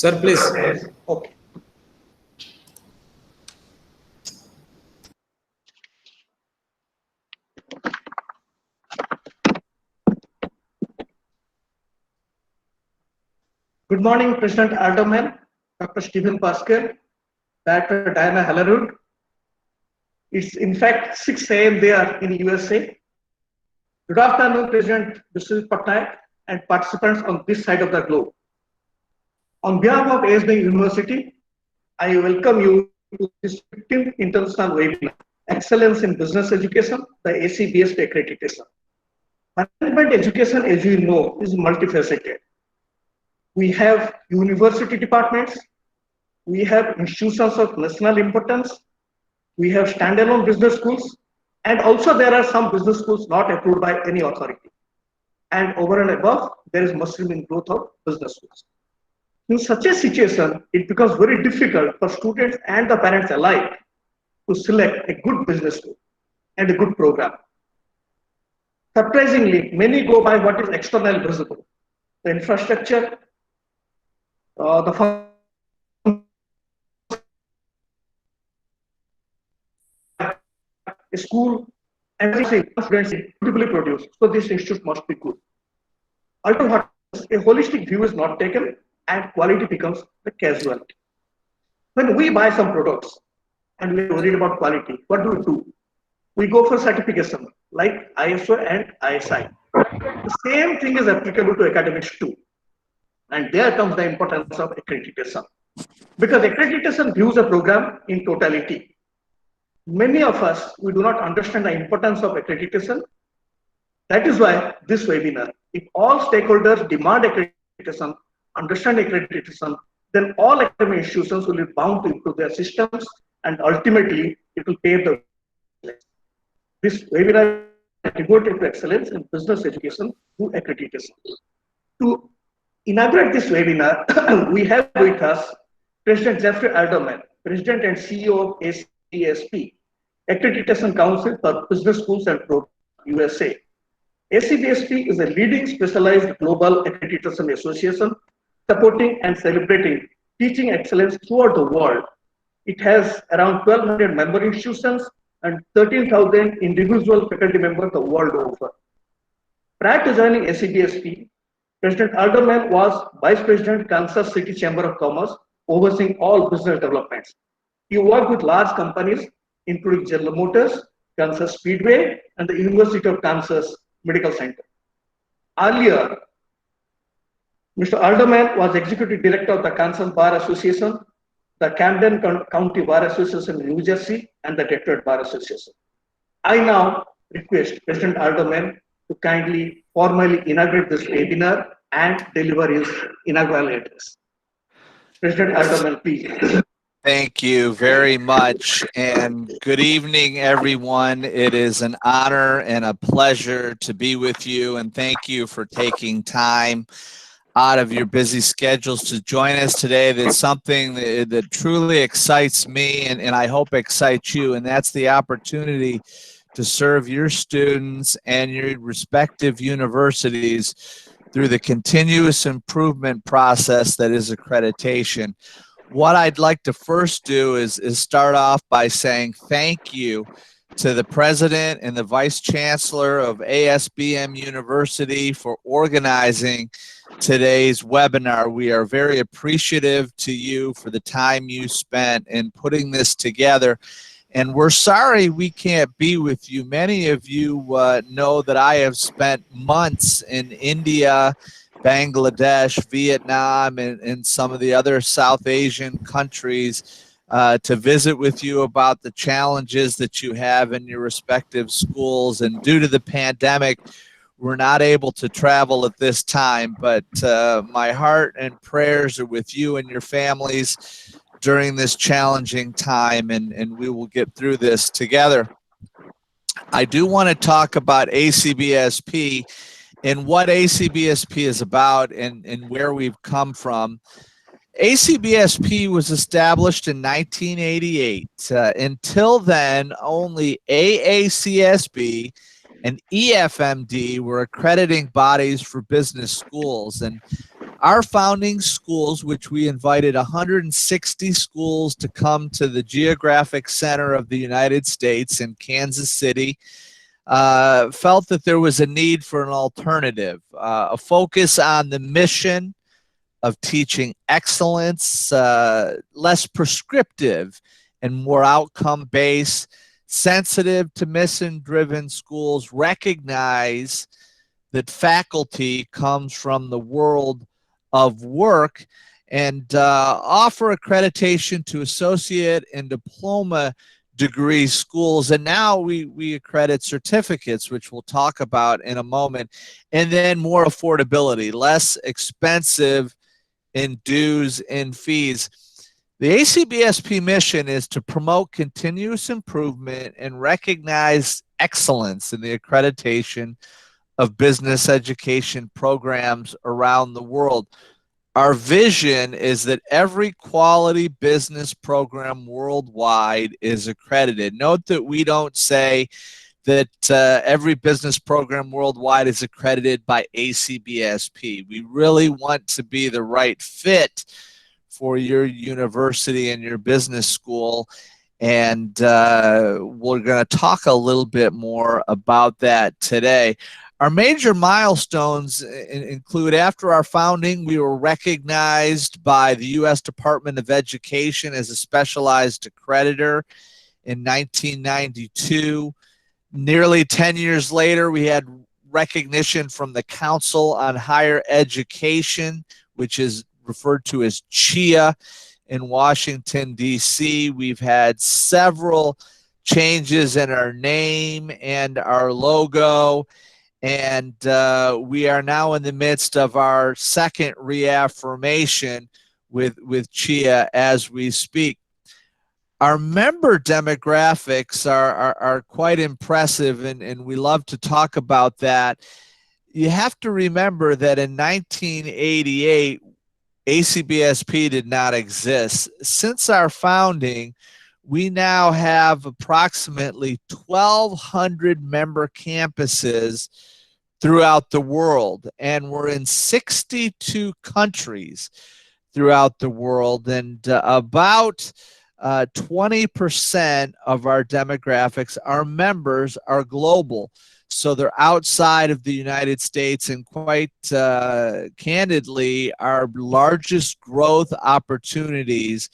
Sir, please. Okay. Good morning, President Alderman, Dr. Stephen Pascal, Dr. Diana Hallerud. It's in fact 6 a.m. there in USA. Good afternoon, President Biswajeet Pattanayak and participants on this side of the globe. On behalf of ASBM University, I welcome you to this 15th International Webinar, Excellence in Business Education, the ACBSP Accreditation. Management education, as you know, is multifaceted. We have university departments, we have institutions of national importance, we have standalone business schools, and also there are some business schools not approved by any authority. And over and above, there is mushrooming growth of business schools. In such a situation, it becomes very difficult for students and the parents alike to select a good business school and a good program. Surprisingly, many go by what is externally visible. The infrastructure, the school, and students beautifully produced. So this institute must be good. Ultimately, a holistic view is not taken and quality becomes the casualty. When we buy some products and we are worried about quality, what do? We go for certification like ISO and ISI. The same thing is applicable to academics too. And there comes the importance of accreditation. Because accreditation views a program in totality. Many of us, we do not understand the importance of accreditation. That is why this webinar, if all stakeholders demand accreditation, understand accreditation, then all academic institutions will be bound to improve their systems and ultimately it will pave the way. This webinar is devoted to excellence in business education through accreditation. To inaugurate this webinar, we have with us President Jeffrey Alderman, President and CEO of ACBSP, Accreditation Council for Business Schools and Programs, USA. ACBSP is a leading specialized global accreditation association supporting and celebrating teaching excellence throughout the world. It has around 1,200 member institutions and 13,000 individual faculty members the world over. Prior to joining ACBSP, President Alderman was Vice President, Kansas City Chamber of Commerce, overseeing all business developments. He worked with large companies, including General Motors, Kansas Speedway, and the University of Kansas Medical Center. Earlier, Mr. Alderman was Executive Director of the Kansas Bar Association, the Camden County Bar Association in New Jersey, and the Detroit Bar Association. I now request President Alderman to kindly formally inaugurate this webinar and deliver his inaugural address. President Alderman, please. Thank you very much, and good evening, everyone. It is an honor and a pleasure to be with you, and thank you for taking time out of your busy schedules to join us today. That's something that truly excites me, and I hope excites you, and that's the opportunity to serve your students and your respective universities through the continuous improvement process that is accreditation. What I'd like to first do is start off by saying thank you to the President and the Vice Chancellor of ASBM University for organizing today's webinar. We are very appreciative to you for the time you spent in putting this together. And we're sorry we can't be with you. Many of you know that I have spent months in India, Bangladesh, Vietnam, and some of the other South Asian countries to visit with you about the challenges that you have in your respective schools. And due to the pandemic, we're not able to travel at this time, but my heart and prayers are with you and your families during this challenging time, and we will get through this together. I do want to talk about ACBSP and what ACBSP is about and where we've come from. ACBSP was established in 1988. Until then, only AACSB and EFMD were accrediting bodies for business schools. And Our founding schools, which we invited 160 schools to come to the geographic center of the United States in Kansas City, felt that there was a need for an alternative, a focus on the mission of teaching excellence, less prescriptive and more outcome-based, sensitive to mission-driven schools recognize that faculty comes from the world of work, and offer accreditation to associate and diploma degree schools. And now we accredit certificates, which we'll talk about in a moment, and then more affordability, less expensive in dues and fees. The ACBSP mission is to promote continuous improvement and recognize excellence in the accreditation of business education programs around the world. Our vision is that every quality business program worldwide is accredited. Note that we don't say that every business program worldwide is accredited by ACBSP. We really want to be the right fit for your university and your business school. And we're going to talk a little bit more about that today. Our major milestones include, after our founding, we were recognized by the U.S. Department of Education as a specialized accreditor in 1992. Nearly 10 years later, we had recognition from the Council on Higher Education, which is referred to as CHIA, in Washington, D.C. We've had several changes in our name and our logo, and we are now in the midst of our second reaffirmation with CHIA as we speak. Our member demographics are quite impressive, and we love to talk about that. You have to remember that in 1988, ACBSP did not exist. Since our founding, we now have approximately 1,200 member campuses throughout the world, and we're in 62 countries throughout the world, and about 20% of our demographics, our members, are global. So they're outside of the United States, and quite candidly, our largest growth opportunities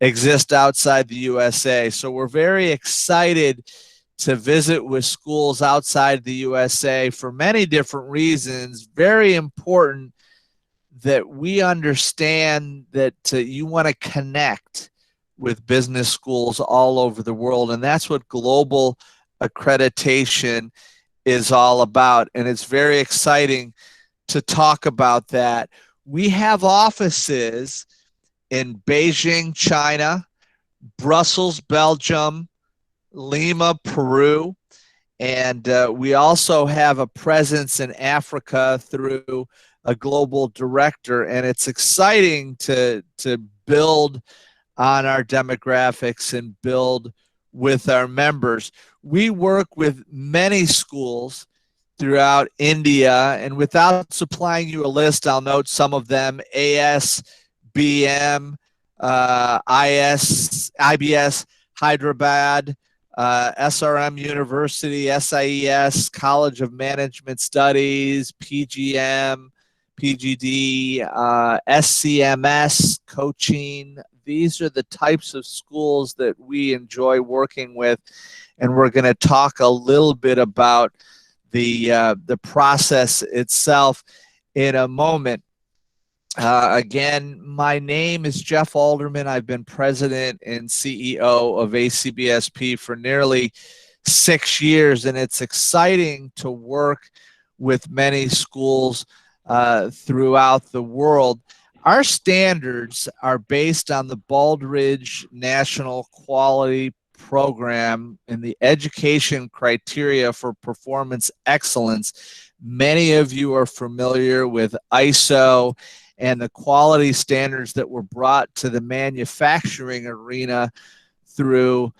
exist outside the USA. So we're very excited to visit with schools outside the USA for many different reasons. Very important that we understand that you want to connect with business schools all over the world, and that's what global accreditation is all about, and it's very exciting to talk about that. We have offices in Beijing, China, Brussels, Belgium, Lima, Peru, and we also have a presence in Africa through a global director, and it's exciting to build on our demographics and build with our members. We work with many schools throughout India, and without supplying you a list, I'll note some of them: ASBM, IBS, Hyderabad, SRM University, SIES, College of Management Studies, PGM, PGD, SCMS, coaching. These are the types of schools that we enjoy working with, and we're going to talk a little bit about the process itself in a moment. Again, my name is Jeff Alderman. I've been president and CEO of ACBSP for nearly 6 years, and it's exciting to work with many schools throughout the world. Our standards are based on the BALDRIDGE National Quality Program and the education criteria for performance excellence. Many of you are familiar with ISO and the quality standards that were brought to the manufacturing arena through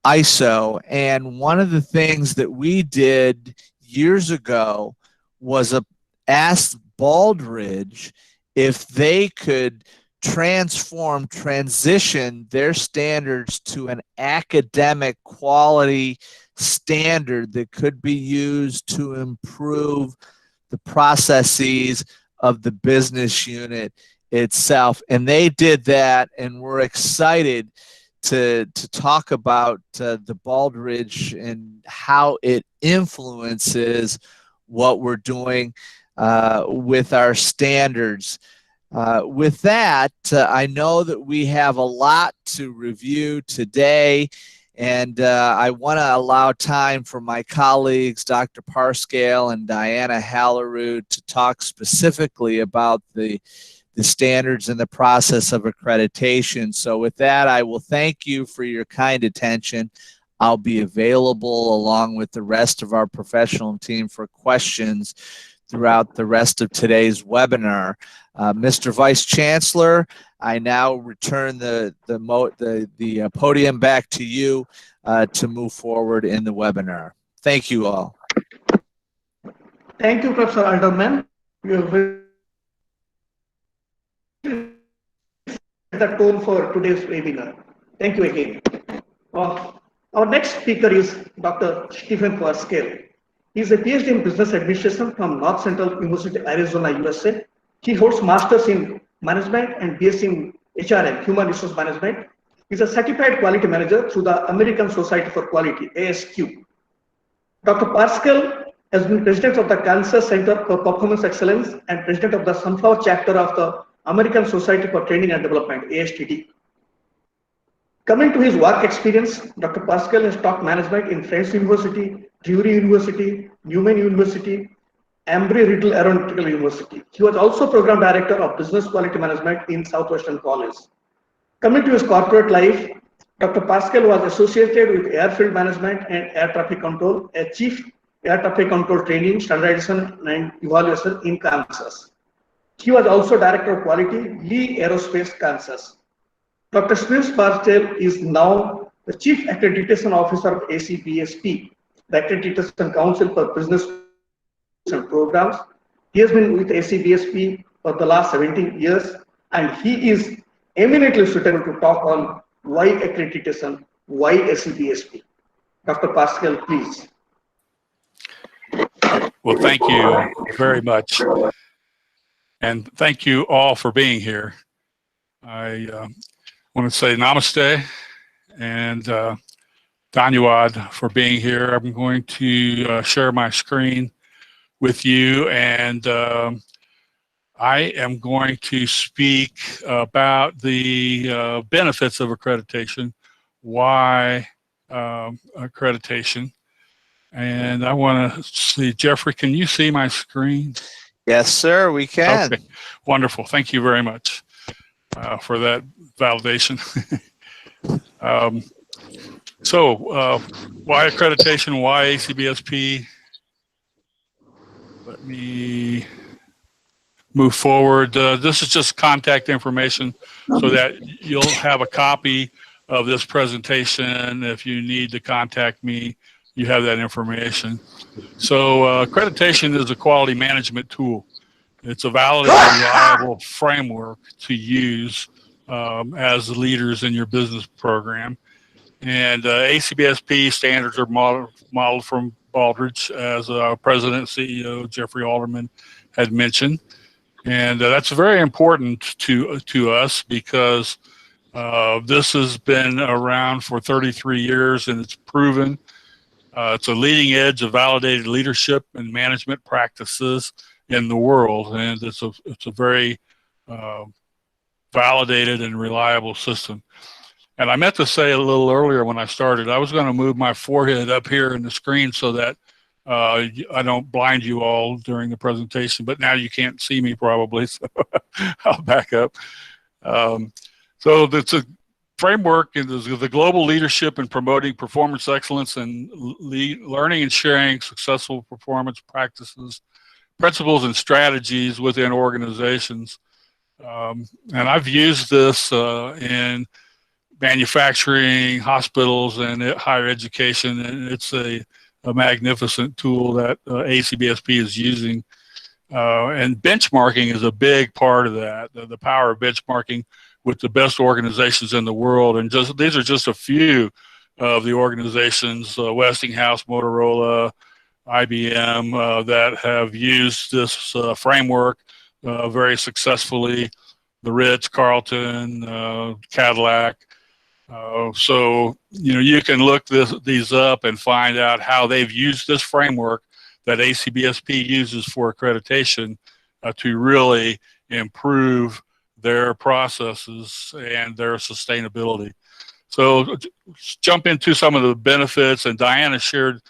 ISO. And one of the things that we did years ago was ask BALDRIDGE if they could transition their standards to an academic quality standard that could be used to improve the processes of the business unit itself. And they did that, and we're excited to talk about the BALDRIDGE and how it influences what we're doing with our standards. With that, I know that we have a lot to review today, and I want to allow time for my colleagues, Dr. Parscale and Diana Hallerud, to talk specifically about the standards and the process of accreditation. So with that, I will thank you for your kind attention. I'll be available along with the rest of our professional team for questions throughout the rest of today's webinar. Mr. Vice Chancellor, I now return the podium back to you to move forward in the webinar. Thank you all. Thank you, Professor Alderman. You have the tone for today's webinar. Thank you again. Our next speaker is Dr. Stephen Parscale. He is a PhD in Business Administration from North Central University, Arizona, USA. He holds Masters in Management and BSc in HRM, Human Resource Management. He is a Certified Quality Manager through the American Society for Quality, ASQ. Dr. Parscale has been President of the Kansas Center for Performance Excellence and President of the Sunflower Chapter of the American Society for Training and Development, ASTD. Coming to his work experience, Dr. Parscale has taught management in Friends University, Drury University, Newman University, Embry-Riddle Aeronautical University. He was also Program Director of Business Quality Management in Southwestern College. Coming to his corporate life, Dr. Parscale was associated with Airfield Management and Air Traffic Control, a Chief Air Traffic Control Training, Standardization and Evaluation in Kansas. He was also Director of Quality, Lee Aerospace, Kansas. Dr. Stephen Parscale is now the Chief Accreditation Officer of ACBSP, the Accreditation Council for Business and Programs. He has been with ACBSP for the last 17 years, and he is eminently suitable to talk on why accreditation, why ACBSP. Dr. Parscale, please. Well, thank you very much. And thank you all for being here. I want to say namaste and dhanyawad for being here. I'm going to share my screen with you, and I am going to speak about the benefits of accreditation, why accreditation. And I want to see, Jeffrey, can you see my screen? Yes, sir, we can. Okay, wonderful. Thank you very much for that validation. Why accreditation? Why ACBSP? Let me move forward. This is just contact information so that you'll have a copy of this presentation. If you need to contact me, you have that information. So accreditation is a quality management tool. It's a valid and reliable framework to use as leaders in your business program. And ACBSP standards are modeled from BALDRIDGE, as our President and CEO, Jeffrey Alderman, had mentioned. And that's very important to us because this has been around for 33 years and it's proven. It's a leading edge of validated leadership and management practices in the world, and it's a very validated and reliable system. And I meant to say a little earlier when I started, I was going to move my forehead up here in the screen so that I don't blind you all during the presentation, but now you can't see me probably, so I'll back up. So it's a framework in the global leadership in promoting performance excellence and learning and sharing successful performance practices, principles and strategies within organizations. And I've used this in manufacturing, hospitals, and higher education, and it's a magnificent tool that ACBSP is using And benchmarking is a big part of that, the power of benchmarking with the best organizations in the world. And these are just a few of the organizations, Westinghouse, Motorola, IBM, that have used this framework very successfully. The Ritz-Carlton, Cadillac. So, you can look these up and find out how they've used this framework that ACBSP uses for accreditation to really improve their processes and their sustainability. So let's jump into some of the benefits, and Diana shared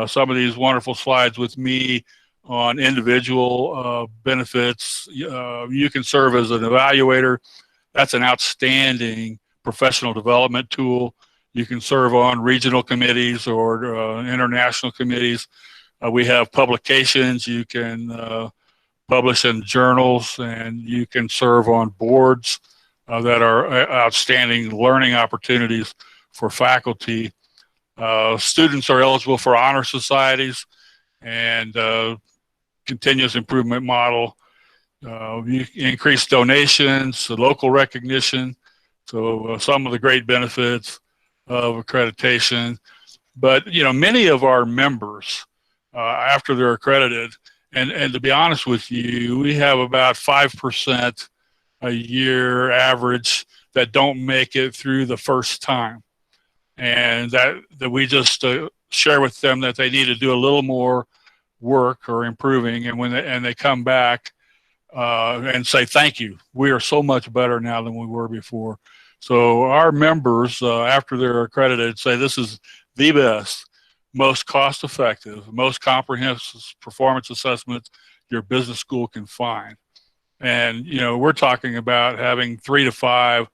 some of these wonderful slides with me on individual benefits. You can serve as an evaluator. That's an outstanding professional development tool. You can serve on regional committees or international committees. We have publications. You can publish in journals, and you can serve on boards that are outstanding learning opportunities for faculty. Students are eligible for honor societies and continuous improvement model. You increase donations, local recognition. So some of the great benefits of accreditation. But, many of our members, after they're accredited, and to be honest with you, we have about 5% a year average that don't make it through the first time. And that we just share with them that they need to do a little more work or improving. And when they come back and say, thank you, we are so much better now than we were before. So our members, after they're accredited, say this is the best, most cost-effective, most comprehensive performance assessment your business school can find. And, we're talking about having 3 to 5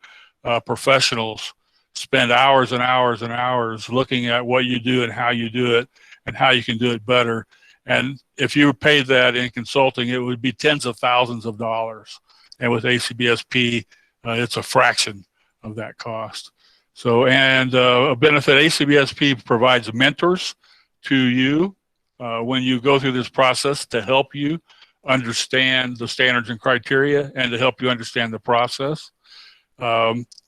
professionals spend hours and hours and hours looking at what you do and how you do it and how you can do it better. And if you paid that in consulting, it would be tens of thousands of dollars. And with ACBSP, it's a fraction of that cost. So, and a benefit, ACBSP provides mentors to you when you go through this process to help you understand the standards and criteria and to help you understand the process.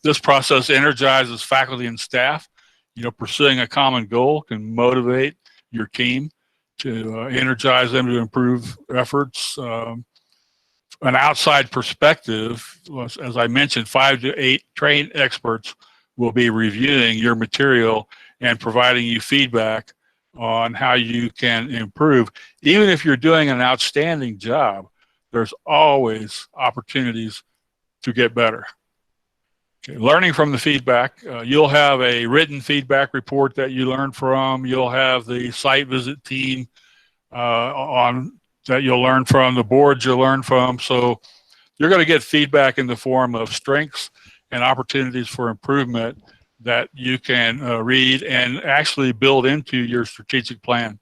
This process energizes faculty and staff. Pursuing a common goal can motivate your team to energize them to improve efforts. An outside perspective, as I mentioned, 5 to 8 trained experts will be reviewing your material and providing you feedback on how you can improve. Even if you're doing an outstanding job, there's always opportunities to get better. Okay. Learning from the feedback, you'll have a written feedback report that you learn from. You'll have the site visit team that you'll learn from, the boards you'll learn from. So you're going to get feedback in the form of strengths and opportunities for improvement that you can read and actually build into your strategic plan.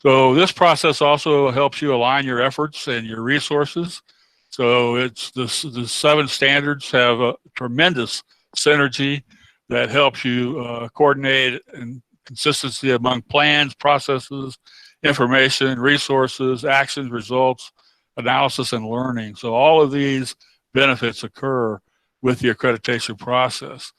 So this process also helps you align your efforts and your resources. So it's the 7 standards have a tremendous synergy that helps you coordinate and consistency among plans, processes, information, resources, actions, results, analysis, and learning. So all of these benefits occur with the accreditation process.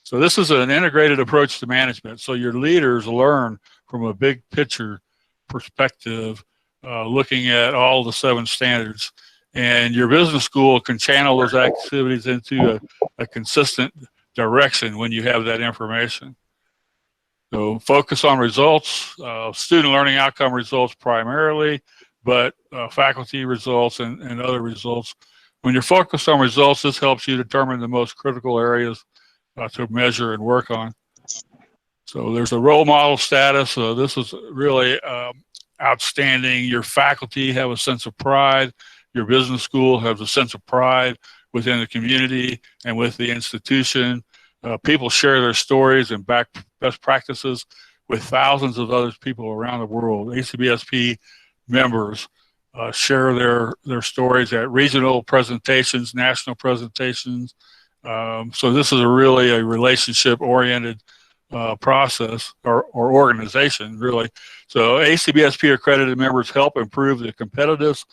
So this is an integrated approach to management. So your leaders learn from a big picture perspective, looking at all the 7 standards. And your business school can channel those activities into a consistent direction when you have that information. So focus on results, student learning outcome results primarily, but faculty results and other results. When you're focused on results, this helps you determine the most critical areas to measure and work on. So there's a role model status. This is really outstanding. Your faculty have a sense of pride. Your business school has a sense of pride within the community and with the institution. People share their stories and best practices with thousands of other people around the world. ACBSP members share their stories at regional presentations, national presentations. So this is really a relationship-oriented process or organization, really. So ACBSP accredited members help improve the competitiveness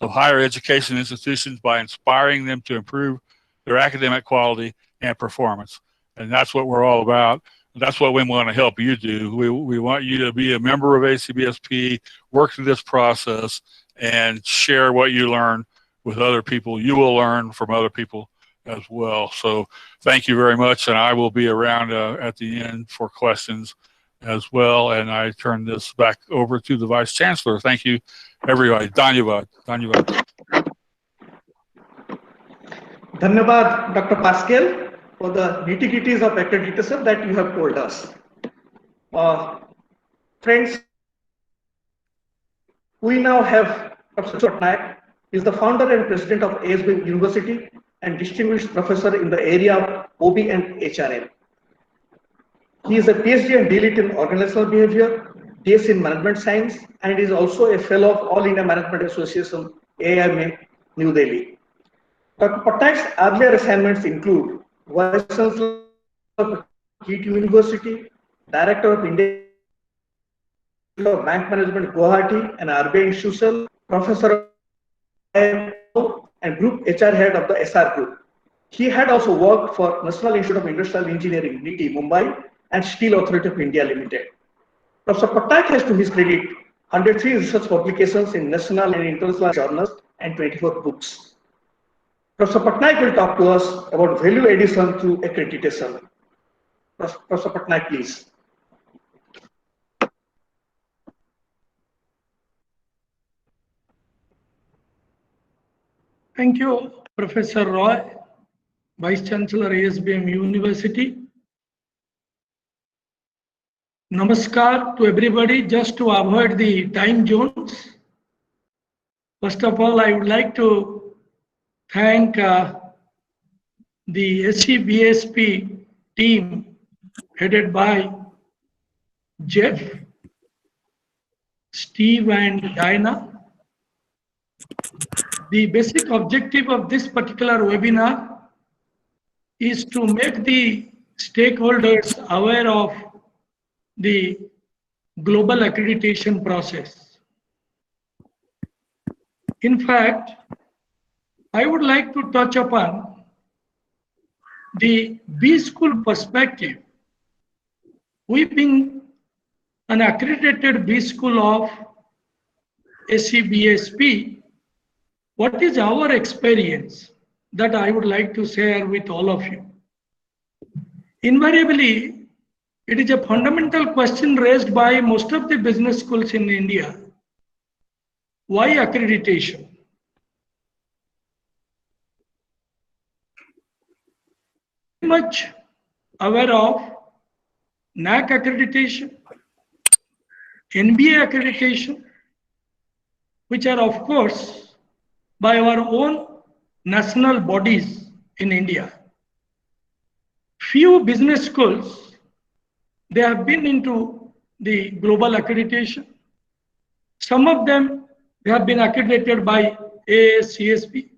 of higher education institutions by inspiring them to improve their academic quality and performance. And that's what we're all about. That's what we want to help you do. We want you to be a member of ACBSP, work through this process, and share what you learn with other people. You will learn from other people as well. So thank you very much, and I will be around at the end for questions as well. And I turn this back over to the Vice Chancellor. Thank you, everybody. Dhanyavad. Dhanyavad. Dhanyavad, Dr. Pascal, for the nitty-gritties of accreditation that you have told us. Friends, we now have Professor Pattanayak. He is the founder and president of ASBM University and distinguished professor in the area of OB and HRM. He is a Ph.D. and DLit in organizational behavior, DS in management science, and is also a fellow of All India Management Association, AIM, New Delhi. Dr. Pattanayak's earlier assignments include Vice Chancellor of KIT University, Director of India of Bank Management Guwahati and RBI Institution, Professor of and Group HR Head of the SR Group. He had also worked for National Institute of Industrial Engineering, NITI, Mumbai, and Steel Authority of India Limited. Professor Pattanayak has, to his credit, 103 research publications in national and international journals and 24 books. Professor Pattanayak will talk to us about value addition through accreditation. Professor Pattanayak, please. Thank you, Professor Roy, Vice Chancellor, ASBM University. Namaskar to everybody. Just to avoid the time zones, first of all, I would like to thank the ACBSP team headed by Jeff, Steve, and Diana. The basic objective of this particular webinar is to make the stakeholders aware of the global accreditation process. In fact, I would like to touch upon the B School perspective. We being an accredited B School of ACBSP, what is our experience that I would like to share with all of you? Invariably, it is a fundamental question raised by most of the business schools in India. Why accreditation? Much aware of NAC accreditation, NBA accreditation, which are of course by our own national bodies in India. Few business schools, they have been into the global accreditation. Some of them, they have been accredited by ASCSP,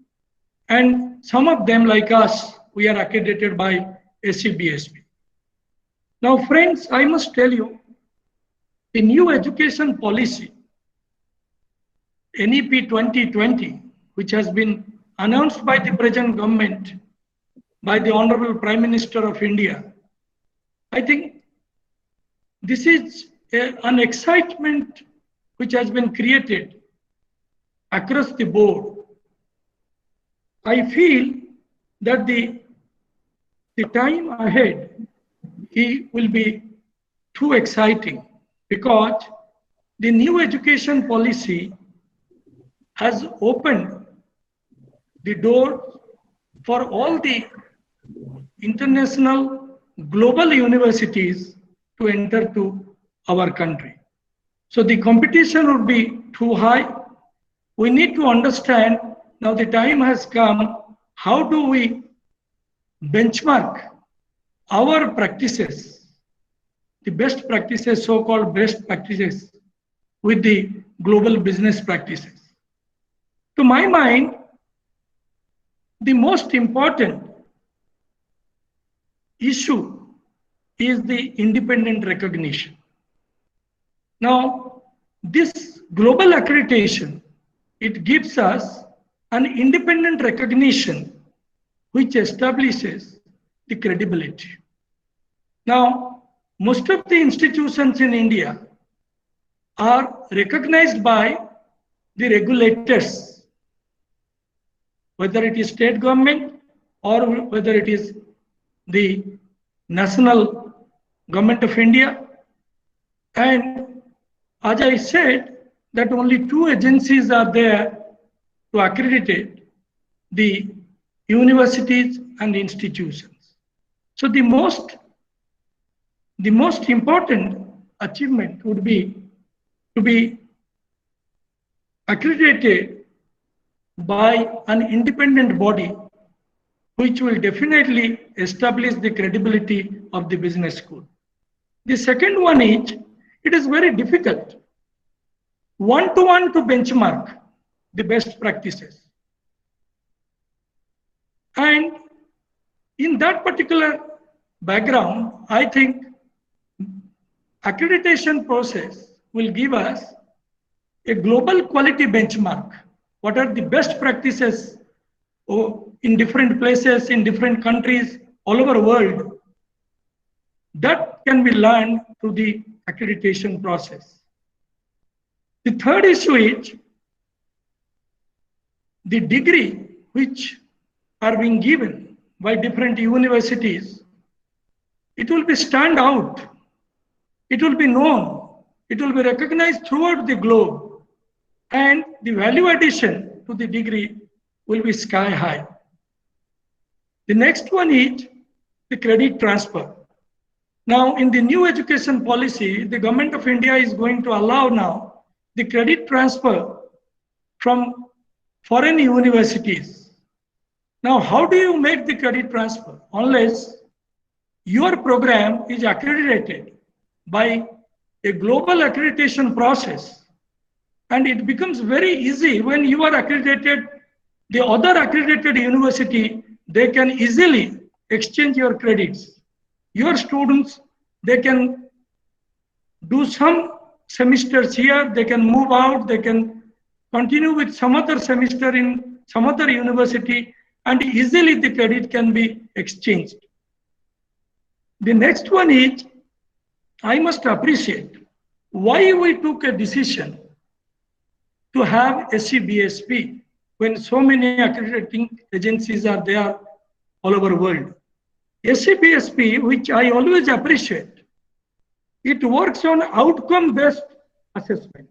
and some of them, like us, we are accredited by ACBSP. Now, friends, I must tell you, the new education policy, NEP 2020, which has been announced by the present government, by the Honorable Prime Minister of India, I think this is an excitement which has been created across the board. I feel that the time ahead will be too exciting, because the new education policy has opened the door for all the international global universities to enter to our country. So the competition would be too high. We need to understand now the time has come, how do we benchmark our practices, the best practices, so-called best practices, with the global business practices. To my mind, the most important issue is the independent recognition. Now, this global accreditation, it gives us an independent recognition which establishes the credibility. Now, most of the institutions in India are recognized by the regulators, whether it is state government or whether it is the national government of India. And as I said, that only 2 agencies are there to accredit the universities and institutions. So the most important achievement would be to be accredited by an independent body which will definitely establish the credibility of the business school. The second one is, it is very difficult one-to-one to benchmark the best practices. And in that particular background, I think accreditation process will give us a global quality benchmark. What are the best practices in different places, in different countries, all over the world? That can be learned through the accreditation process. The third issue is the degree which are being given by different universities. It will be stand out. It will be known. It will be recognized throughout the globe. And the value addition to the degree will be sky high. The next one is the credit transfer. Now, in the new education policy, the Government of India is going to allow now the credit transfer from foreign universities. Now, how do you make the credit transfer? Unless your program is accredited by a global accreditation process, and it becomes very easy when you are accredited, the other accredited university, they can easily exchange your credits. Your students, they can do some semesters here, they can move out, they can continue with some other semester in some other university, and easily the credit can be exchanged. The next one is, I must appreciate why we took a decision to have ACBSP when so many accrediting agencies are there all over the world. ACBSP, which I always appreciate, it works on outcome-based assessment,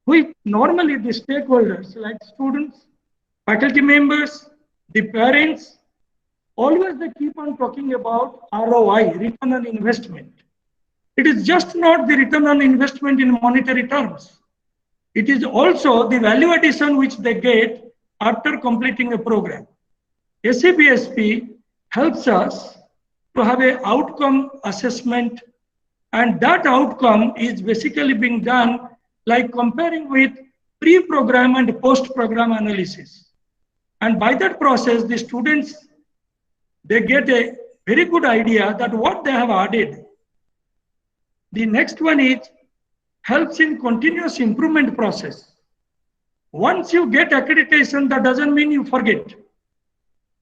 which normally the stakeholders like students, faculty members, the parents, always they keep on talking about ROI, return on investment. It is just not the return on investment in monetary terms. It is also the value addition which they get after completing a program. ACBSP helps us to have an outcome assessment, and that outcome is basically being done like comparing with pre-program and post-program analysis. And by that process, the students, they get a very good idea that what they have added. The next one is helps in continuous improvement process. Once you get accreditation, that doesn't mean you forget.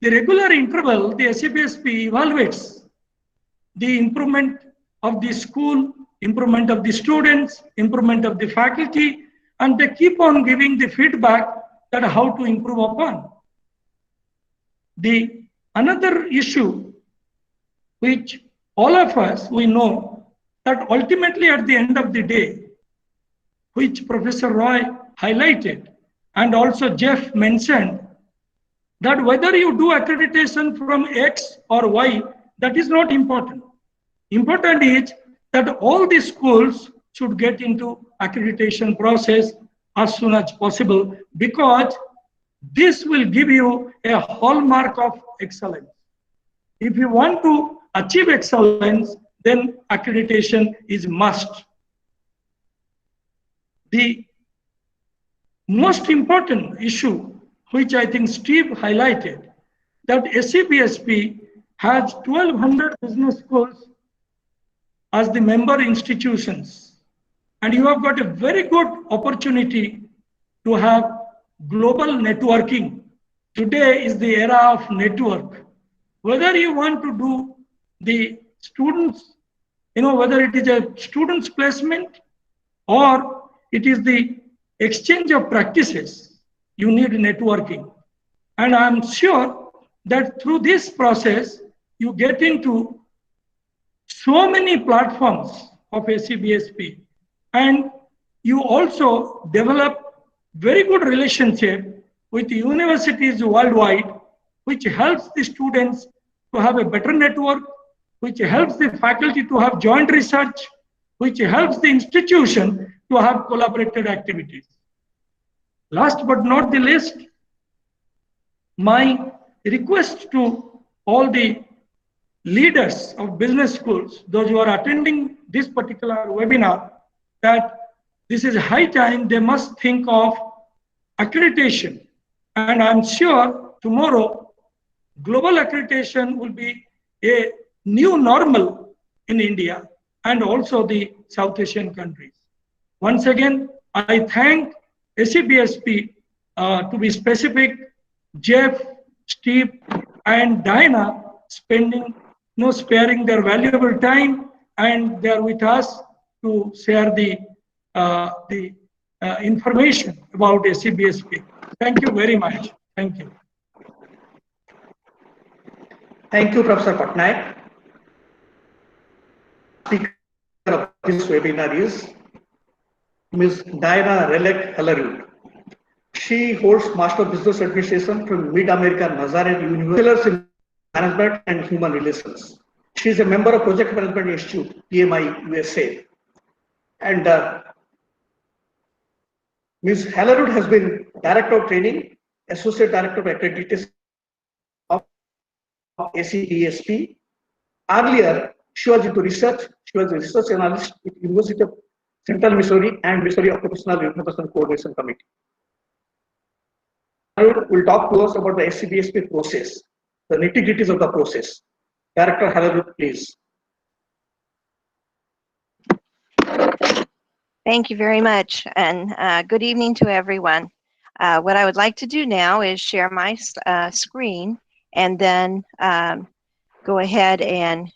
The regular interval, the ACBSP evaluates the improvement of the school, improvement of the students, improvement of the faculty, and they keep on giving the feedback that how to improve upon. The another issue which all of us, we know that ultimately at the end of the day, which Professor Roy highlighted and also Jeff mentioned, that whether you do accreditation from X or Y, that is not important. Important is that all the schools should get into accreditation process as soon as possible, because this will give you a hallmark of excellence. If you want to achieve excellence, then accreditation is must. The most important issue, which I think Steve highlighted, that ACBSP has 1,200 business schools as the member institutions. And you have got a very good opportunity to have global networking. Today is the era of network. Whether you want to do the students, whether it is a student's placement or it is the exchange of practices, you need networking. And I'm sure that through this process, you get into so many platforms of ACBSP, and you also develop very good relationship with universities worldwide, which helps the students to have a better network, which helps the faculty to have joint research, which helps the institution to have collaborative activities. Last but not the least, my request to all the leaders of business schools, those who are attending this particular webinar, that this is high time they must think of accreditation. And I'm sure tomorrow, global accreditation will be a new normal in India and also the South Asian countries. Once again, I thank ACBSP, to be specific, Jeff, Steve, and Diana spending, sparing their valuable time, and they are with us to share the information about ACBSP. Thank you very much. Thank you. Thank you, Professor Pattanayak. Speaker of this webinar is Ms. Diana Relek-Hellerud. She holds Master of Business Administration from Mid-American Nazareth University in Management and Human Relations. She is a member of Project Management Institute, PMI, USA. And Ms. Hellerud has been Director of Training, Associate Director of Accreditation of ACBSP. Earlier, she was into research. She was a research analyst with University of Central Missouri and Missouri Occupational Information Coordination Committee. Hellerud will talk to us about the ACBSP process, the nitty-gritties of the process. Director Hellerud, please. Thank you very much, and good evening to everyone. What I would like to do now is share my screen and then go ahead and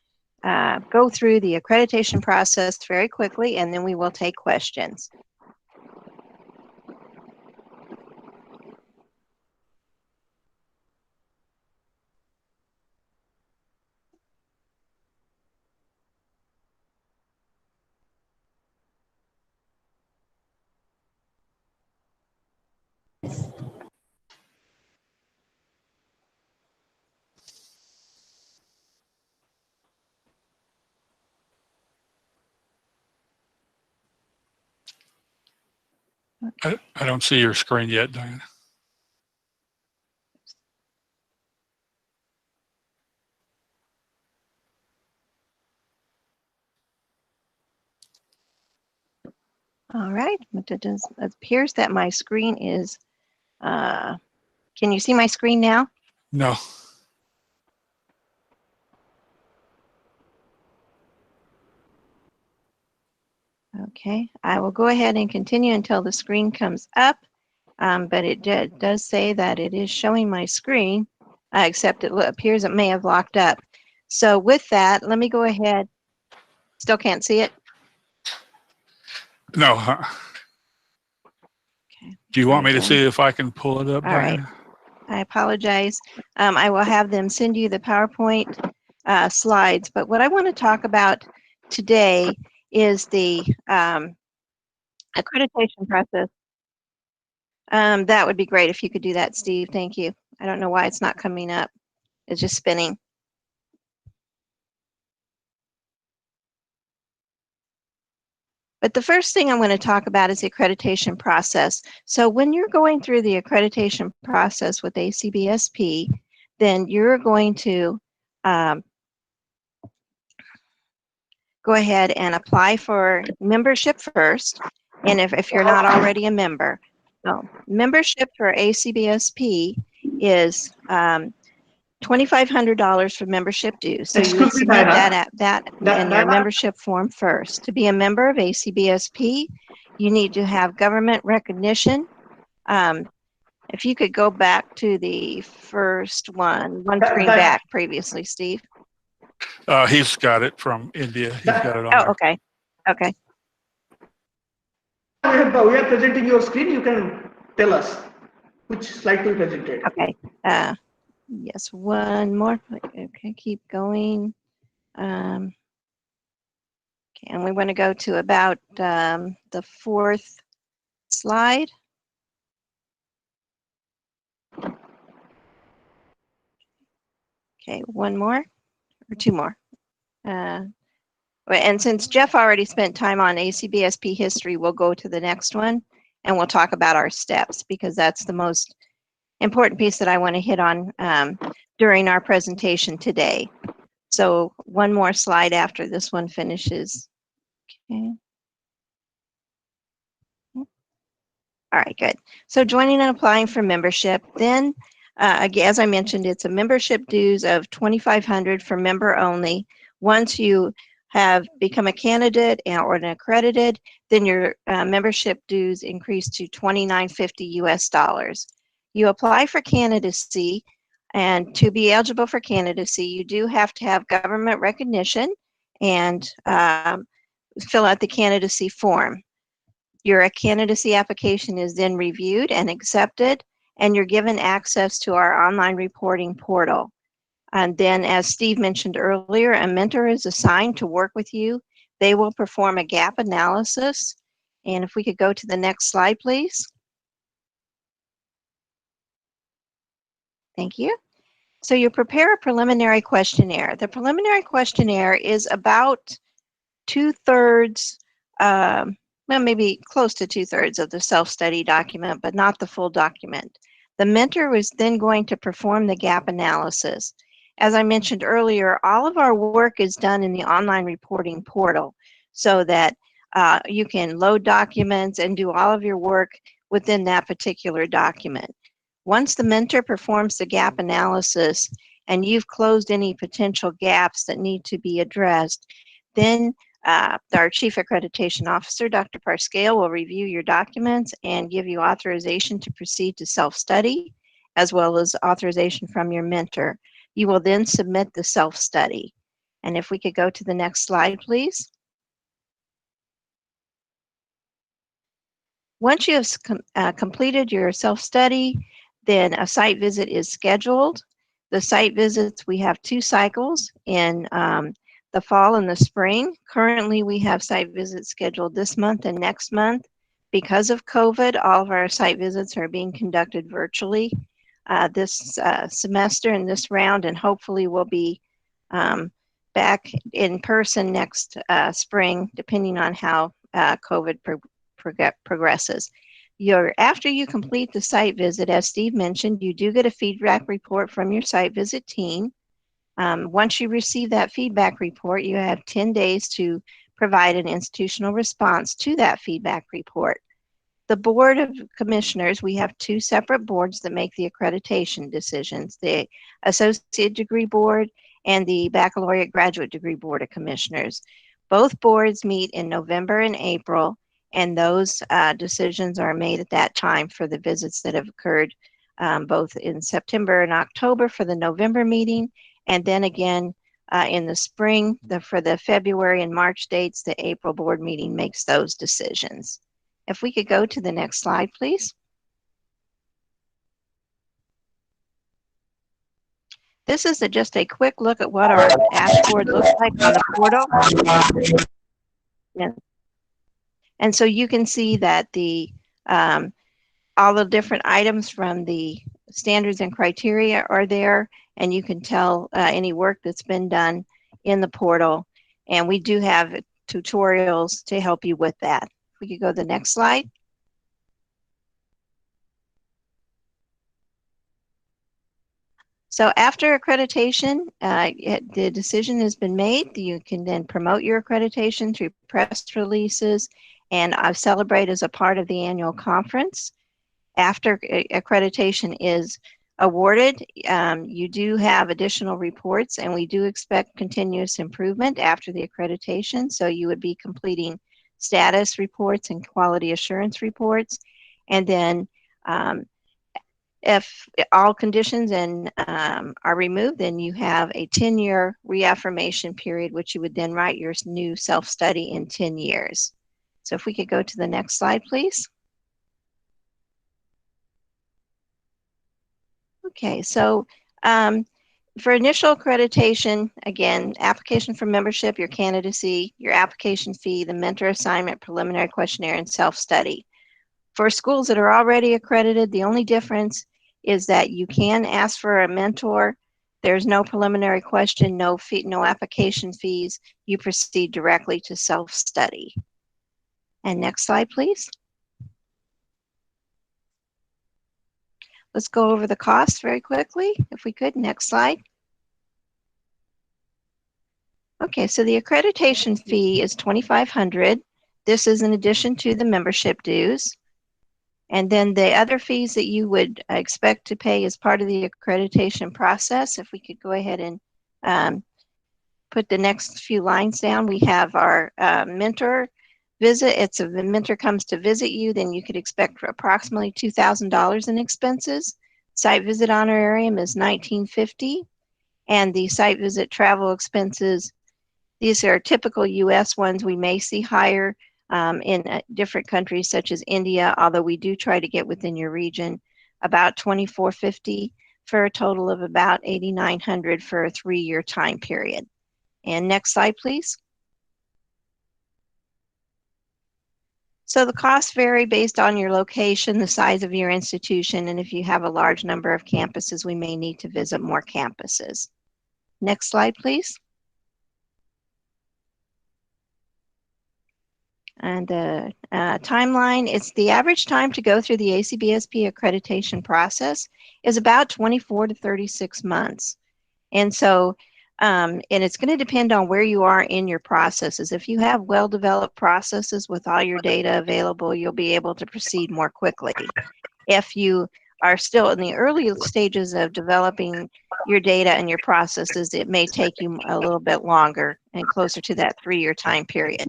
go through the accreditation process very quickly, and then we will take questions. I don't see your screen yet, Diana. All right, it appears that my screen is, can you see my screen now? No. Okay, I will go ahead and continue until the screen comes up, but it does say that it is showing my screen, except it appears it may have locked up. So with that, let me go ahead. Still can't see it? No. Okay. Do you want me to see if I can pull it up, All right. Diana? I apologize. I will have them send you the PowerPoint slides, but what I want to talk about today is the accreditation process. That would be great if you could do that, Steve. Thank you. I don't know why it's not coming up. It's just spinning. But the first thing I'm going to talk about is the accreditation process. So when you're going through the accreditation process with ACBSP, then you're going to go ahead and apply for membership first. And if you're not already a member, so membership for ACBSP is $2,500 for membership dues. So you would Excuse me, submit Diana. that in your Diana? membership form first. To be a member of ACBSP, you need to have government recognition. If you could go back to the first one screen back previously, Steve. He's got it from India. He's got it on Oh, there. okay. Okay. We are presenting your screen. You can tell us which slide to be presented. Okay. Yes, one more. Okay, keep going. Okay, and we want to go to about the fourth slide. Okay, one more or two more. And since Jeff already spent time on ACBSP history, we'll go to the next one and we'll talk about our steps because that's the most important piece that I want to hit on during our presentation today. So one more slide after this one finishes. Okay. All right, good. So joining and applying for membership, then again, as I mentioned, it's a membership dues of $2,500 for member only. Once you have become a candidate or an accredited, then your membership dues increase to $2,950 US. You apply for candidacy, and to be eligible for candidacy, you do have to have government recognition and fill out the candidacy form. Your candidacy application is then reviewed and accepted, and you're given access to our online reporting portal. And then, as Steve mentioned earlier, a mentor is assigned to work with you. They will perform a gap analysis. And if we could go to the next slide, please. Thank you. So you prepare a preliminary questionnaire. The preliminary questionnaire is about 2/3, well, maybe close to 2/3 of the self-study document, but not the full document. The mentor is then going to perform the gap analysis. As I mentioned earlier, all of our work is done in the online reporting portal so that you can load documents and do all of your work within that particular document. Once the mentor performs the gap analysis and you've closed any potential gaps that need to be addressed, then our Chief Accreditation Officer, Dr. Parscale, will review your documents and give you authorization to proceed to self-study, as well as authorization from your mentor. You will then submit the self-study. And if we could go to the next slide, please. Once you have completed your self-study, then a site visit is scheduled. The site visits, we have 2 cycles in the fall and the spring. Currently, we have site visits scheduled this month and next month. Because of COVID, all of our site visits are being conducted virtually this semester and this round, and hopefully we'll be back in person next spring, depending on how COVID progresses. After you complete the site visit, as Steve mentioned, you do get a feedback report from your site visit team. Once you receive that feedback report, you have 10 days to provide an institutional response to that feedback report. The Board of Commissioners, we have 2 separate boards that make the accreditation decisions, the Associate Degree Board and the Baccalaureate Graduate Degree Board of Commissioners. Both boards meet in November and April, and those decisions are made at that time for the visits that have occurred both in September and October for the November meeting, and then again in the spring for the February and March dates. The April board meeting makes those decisions. If we could go to the next slide, please. This is just a quick look at what our dashboard looks like on the portal. And so you can see that the all the different items from the standards and criteria are there, and you can tell any work that's been done in the portal. And we do have tutorials to help you with that. If we could go to the next slide. So after accreditation, the decision has been made. You can then promote your accreditation through press releases and celebrate as a part of the annual conference. After accreditation is awarded, you do have additional reports, and we do expect continuous improvement after the accreditation. So you would be completing status reports and quality assurance reports. And then if all conditions are removed, then you have a 10-year reaffirmation period, which you would then write your new self-study in 10 years. So if we could go to the next slide, please. Okay, so for initial accreditation, again, application for membership, your candidacy, your application fee, the mentor assignment, preliminary questionnaire, and self-study. For schools that are already accredited, the only difference is that you can ask for a mentor. There's no preliminary question, no fee, no application fees. You proceed directly to self-study. And next slide, please. Let's go over the costs very quickly, if we could. Next slide. Okay, so the accreditation fee is $2,500. This is in addition to the membership dues. And then the other fees that you would expect to pay as part of the accreditation process, if we could go ahead and put the next few lines down. We have our mentor visit. If the mentor comes to visit you, then you could expect approximately $2,000 in expenses. Site visit honorarium is $1,950. And the site visit travel expenses, these are typical US ones. We may see higher in different countries such as India, although we do try to get within your region, about $2,450 for a total of about $8,900 for a 3-year time period. And next slide, please. So the costs vary based on your location, the size of your institution, and if you have a large number of campuses, we may need to visit more campuses. Next slide, please. And the timeline, it's the average time to go through the ACBSP accreditation process is about 24 to 36 months. And so, and it's going to depend on where you are in your processes. If you have well-developed processes with all your data available, you'll be able to proceed more quickly. If you are still in the early stages of developing your data and your processes, it may take you a little bit longer and closer to that 3-year time period.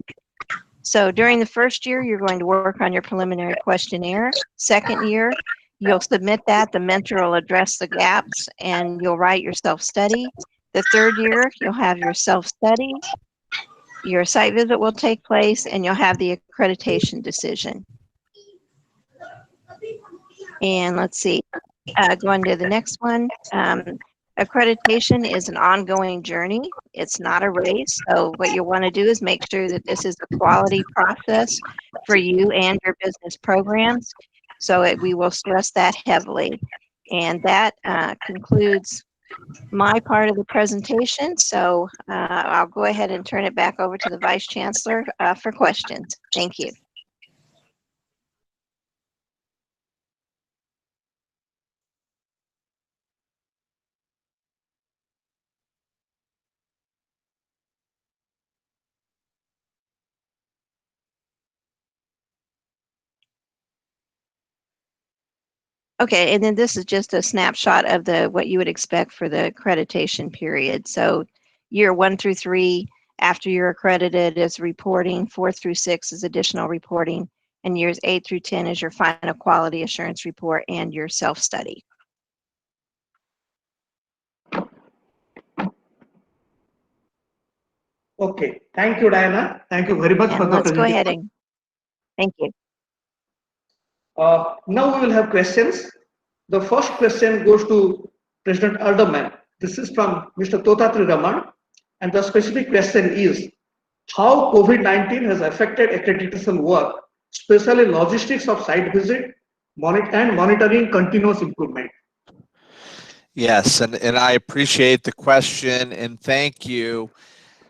So during the first year, you're going to work on your preliminary questionnaire. Second year, you'll submit that. The mentor will address the gaps and you'll write your self-study. The third year, you'll have your self-study. Your site visit will take place and you'll have the accreditation decision. And let's see, going to the next one. Accreditation is an ongoing journey. It's not a race. So what you want to do is make sure that this is a quality process for you and your business programs. So we will stress that heavily. And that concludes my part of the presentation. So I'll go ahead and turn it back over to the Vice Chancellor for questions. Thank you. Okay, and then this is just a snapshot of what you would expect for the accreditation period. So year 1 through 3, after you're accredited, is reporting. 4 through 6 is additional reporting. And years 8 through 10 is your final quality assurance report and your self-study. Okay, thank you, Diana. Thank you very much for the Let's go ahead presentation. and thank you. Now we will have questions. The first question goes to President Alderman. This is from Mr. Totatri Raman. And the specific question is, how COVID-19 has affected accreditation work, especially logistics of site visit and monitoring continuous improvement? Yes, and I appreciate the question and thank you.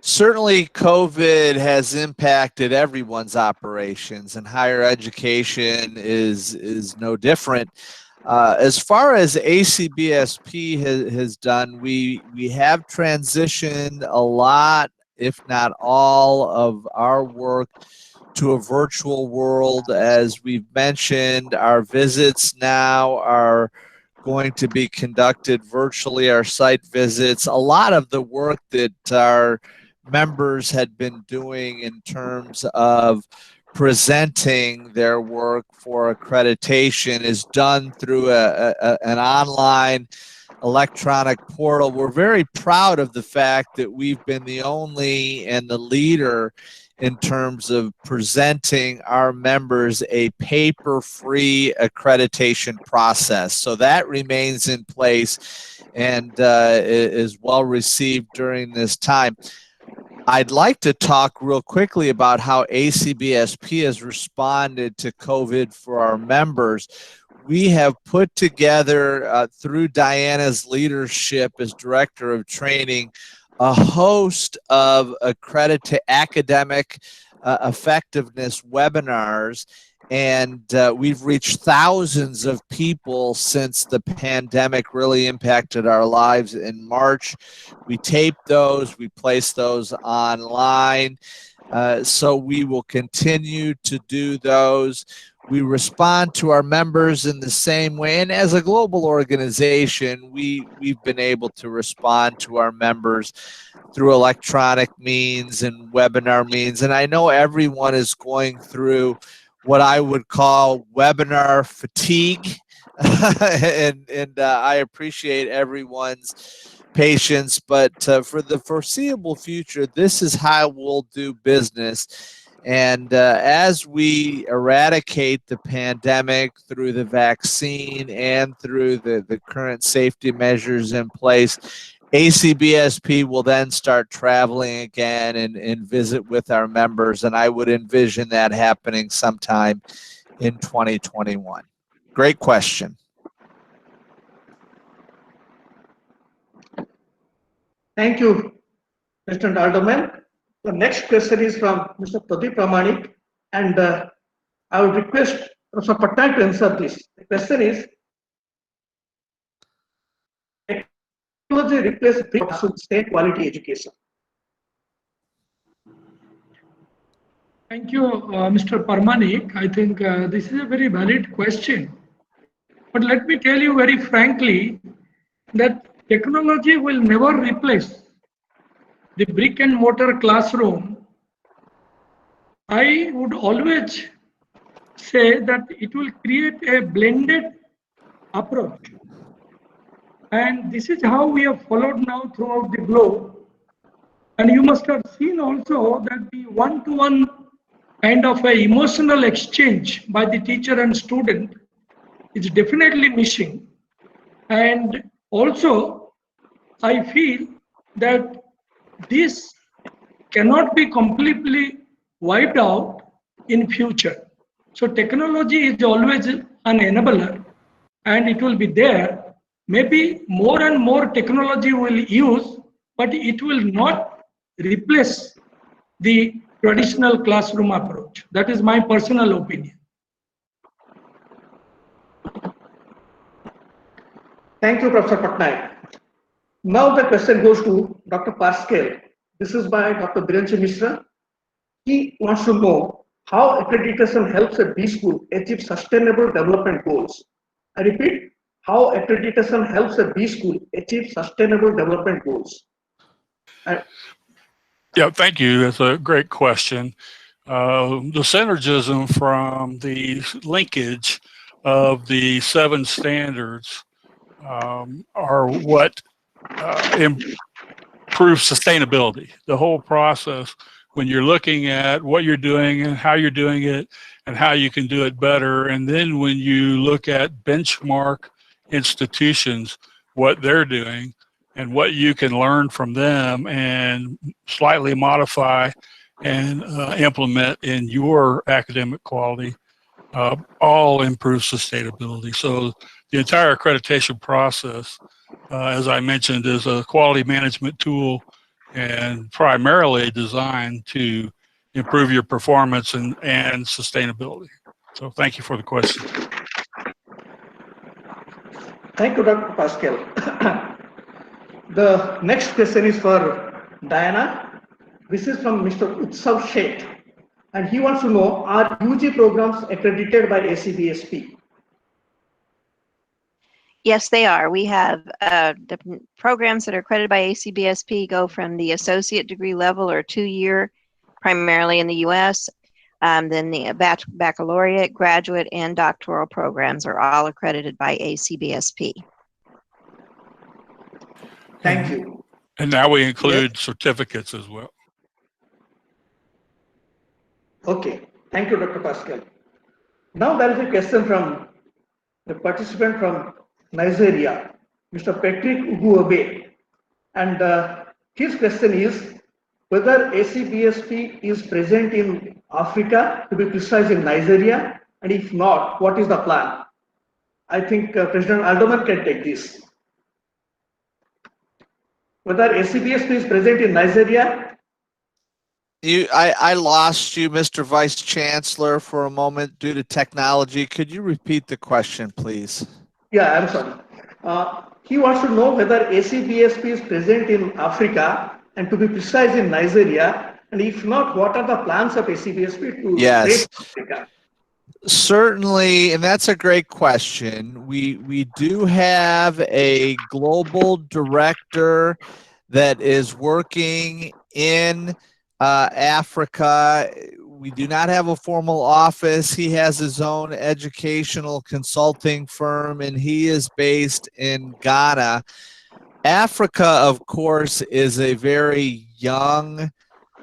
Certainly, COVID has impacted everyone's operations, and higher education is no different. As far as ACBSP has done, we have transitioned a lot, if not all, of our work to a virtual world. As we've mentioned, our visits now are going to be conducted virtually, our site visits, a lot of the work that our members had been doing in terms of presenting their work for accreditation is done through an online electronic portal. We're very proud of the fact that we've been the only and the leader in terms of presenting our members a paper-free accreditation process. So that remains in place and is well received during this time. I'd like to talk real quickly about how ACBSP has responded to COVID for our members. We have put together, through Diana's leadership as Director of Training, a host of academic effectiveness webinars, and we've reached thousands of people since the pandemic really impacted our lives in March. We taped those, we placed those online, so we will continue to do those. We respond to our members in the same way, and as a global organization, we've been able to respond to our members through electronic means and webinar means. And I know everyone is going through what I would call webinar fatigue, and I appreciate everyone's patience, but for the foreseeable future, this is how we'll do business. And as we eradicate the pandemic through the vaccine and through the current safety measures in place, ACBSP will then start traveling again and visit with our members, and I would envision that happening sometime in 2021. Great question. Thank you, Mr. Alderman. The next question is from Mr. Pramanik, and I would request Professor Pattanayak to answer this. The question is, technology replace state quality education? Thank you, Mr. Parmanik. I think this is a very valid question. But let me tell you very frankly that technology will never replace the brick and mortar classroom. I would always say that it will create a blended approach. And this is how we have followed now throughout the globe. And you must have seen also that the one-to-one kind of a emotional exchange by the teacher and student is definitely missing. And also, I feel that this cannot be completely wiped out in future. So technology is always an enabler and it will be there. Maybe more and more technology will use, but it will not replace the traditional classroom approach. That is my personal opinion. Thank you, Professor Pattanayak. Now the question goes to Dr. Pascal. This is by Dr. Birenchi Mishra. He wants to know how accreditation helps a B school achieve sustainable development goals. I repeat, how accreditation helps a B school achieve sustainable development goals. Yeah, thank you. That's a great question. The synergism from the linkage of the 7 standards are what improves sustainability. The whole process, when you're looking at what you're doing and how you're doing it and how you can do it better, and then when you look at benchmark institutions, what they're doing and what you can learn from them and slightly modify and implement in your academic quality, all improve sustainability. So the entire accreditation process, as I mentioned, is a quality management tool and primarily designed to improve your performance and sustainability. So thank you for the question. Thank you, Dr. Pascal. The next question is for Diana. This is from Mr. Utsav Sheth, and he wants to know, are UG programs accredited by ACBSP? Yes, they are. We have the programs that are accredited by ACBSP go from the associate degree level or 2-year, primarily in the US. Then the baccalaureate, graduate, and doctoral programs are all accredited by ACBSP. Thank you. And now we include certificates as well. Okay. Thank you, Dr. Pascal. Now there is a question from the participant from Nigeria, Mr. Patrick Uguobe. And his question is whether ACBSP is present in Africa, to be precise in Nigeria, and if not, what is the plan? I think President Alderman can take this. Whether ACBSP is present in Nigeria? I lost you, Mr. Vice Chancellor, for a moment due to technology. Could you repeat the question, please? Yeah, I'm sorry. He wants to know whether ACBSP is present in Africa, and to be precise in Nigeria, and if not, what are the plans of ACBSP to Yes. Africa? Certainly, and that's a great question. We do have a global director that is working in Africa. We do not have a formal office. He has his own educational consulting firm, and he is based in Ghana. Africa, of course, is a very young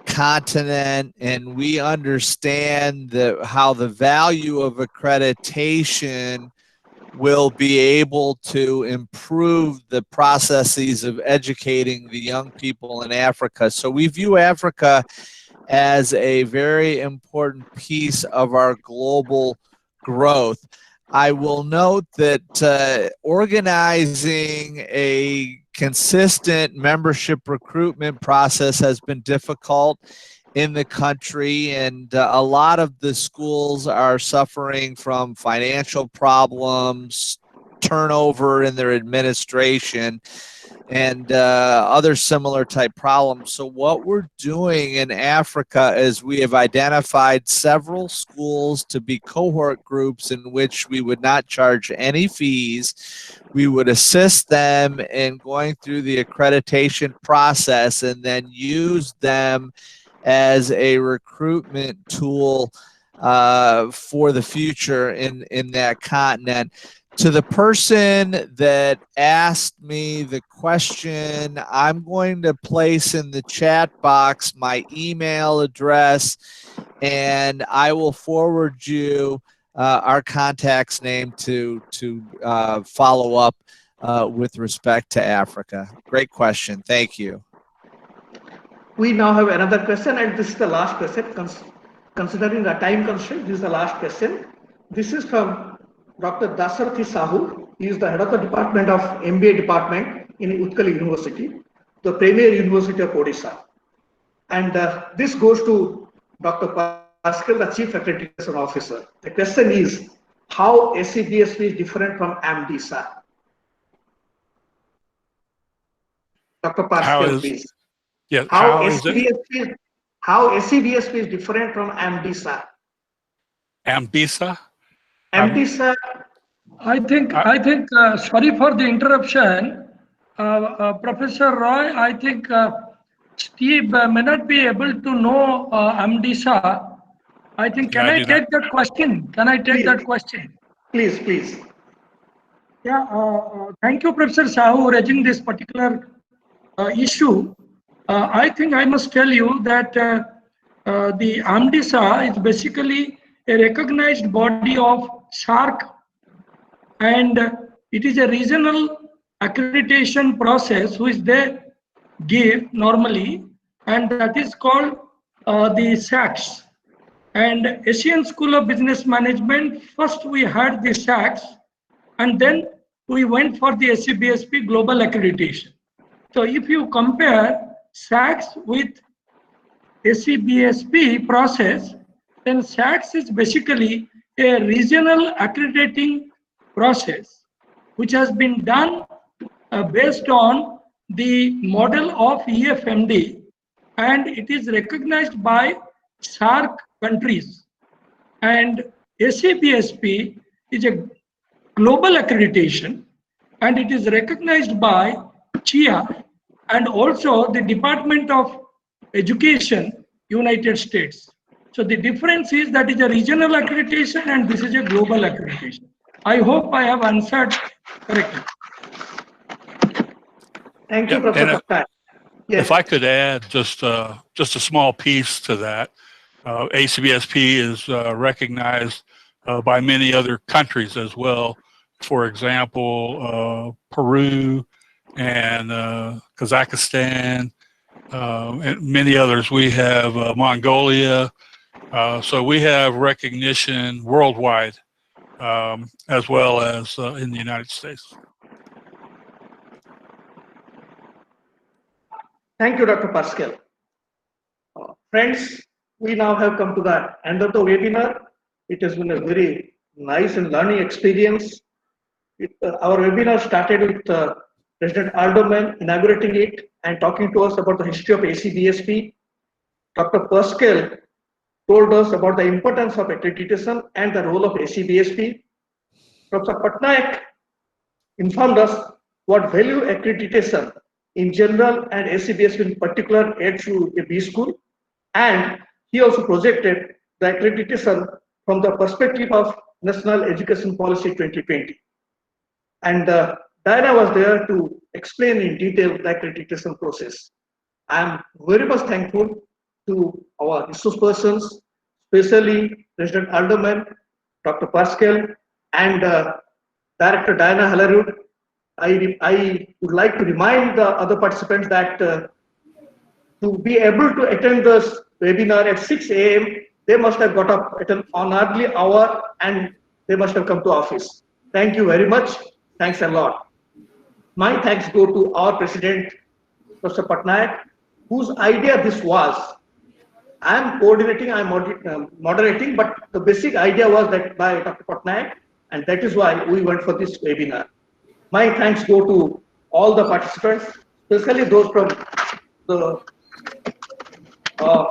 continent, and we understand how the value of accreditation will be able to improve the processes of educating the young people in Africa. So we view Africa as a very important piece of our global growth. I will note that organizing a consistent membership recruitment process has been difficult in the country, and a lot of the schools are suffering from financial problems, turnover in their administration, and other similar type problems. So what we're doing in Africa is we have identified several schools to be cohort groups in which we would not charge any fees. We would assist them in going through the accreditation process and then use them as a recruitment tool for the future in that continent. To the person that asked me the question, I'm going to place in the chat box my email address, and I will forward you our contact's name to follow up with respect to Africa. Great question. Thank you. We now have another question, and this is the last question. Considering the time constraint, this is the last question. This is from Dr. Dasarathi Sahu. He is the head of the Department of MBA department in Utkal University, the premier university of Odisha. And this goes to Dr. Pascal, the Chief Accreditation Officer. The question is, how ACBSP is different from AMDISA? Dr. Pascal, please. Yeah, How ACBSP is different from AMDISA? AMDISA? AMDISA. I think, sorry for the interruption, Professor Roy, I think Steve may not be able to know AMDISA. I think, can I take that question? Can I take that question? Please, please. Yeah, thank you, Professor Sahu, raising this particular issue. I think I must tell you that the AMDISA is basically a recognized body of SAARC, and it is a regional accreditation process which they give normally, and that is called the SACS. And Asian School of Business Management, first we had the SACS, and then we went for the ACBSP Global Accreditation. So if you compare SACS with ACBSP process, then SACS is basically a regional accrediting process which has been done based on the model of EFMD, and it is recognized by SAARC countries. And ACBSP is a global accreditation, and it is recognized by chia and also the Department of Education, United States. So the difference is that is a regional accreditation and this is a global accreditation. I hope I have answered correctly. Thank you, Yeah, Professor and Pattanayak. Yes. if I could add just a small piece to that, ACBSP is recognized by many other countries as well. For example, Peru and Kazakhstan, and many others. We have Mongolia. So we have recognition worldwide, as well as in the United States. Thank you, Dr. Pascal. Friends, we now have come to the end of the webinar. It has been a very nice and learning experience. Our webinar started with President Alderman inaugurating it and talking to us about the history of ACBSP. Dr. Pascal told us about the importance of accreditation and the role of ACBSP. Professor Pattanayak informed us what value accreditation in general and ACBSP in particular adds to a B school, and he also projected the accreditation from the perspective of National Education Policy 2020. And Diana was there to explain in detail the accreditation process. I am very much thankful to our resource persons, especially President Alderman, Dr. Pascal, and Director Diana Halarud. I would like to remind the other participants that to be able to attend this webinar at 6 a.m., they must have got up at an early hour and they must have come to office. Thank you very much. Thanks a lot. My thanks go to our President, Professor Pattanayak, whose idea this was. I am coordinating, I am moderating, but the basic idea was that by Dr. Pattanayak, and that is why we went for this webinar. My thanks go to all the participants, especially those from the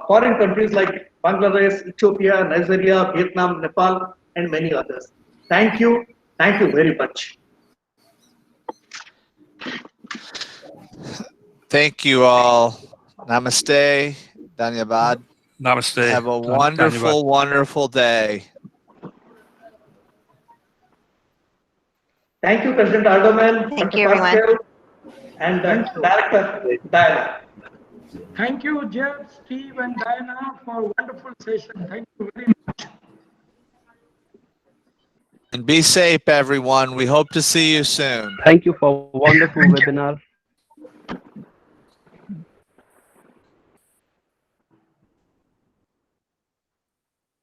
foreign countries like Bangladesh, Ethiopia, Nigeria, Vietnam, Nepal, and many others. Thank you very much. Thank you all. Namaste. Dhanyabad. Namaste. Have a wonderful, wonderful day. Thank you, President Alderman, Thank Dr. you, everyone. Pascal, and Director Diana. Thank you, Jeff, Steve, and Diana for a wonderful session. Thank you very much. And be safe, everyone. We hope to see you soon. Thank you for wonderful webinar.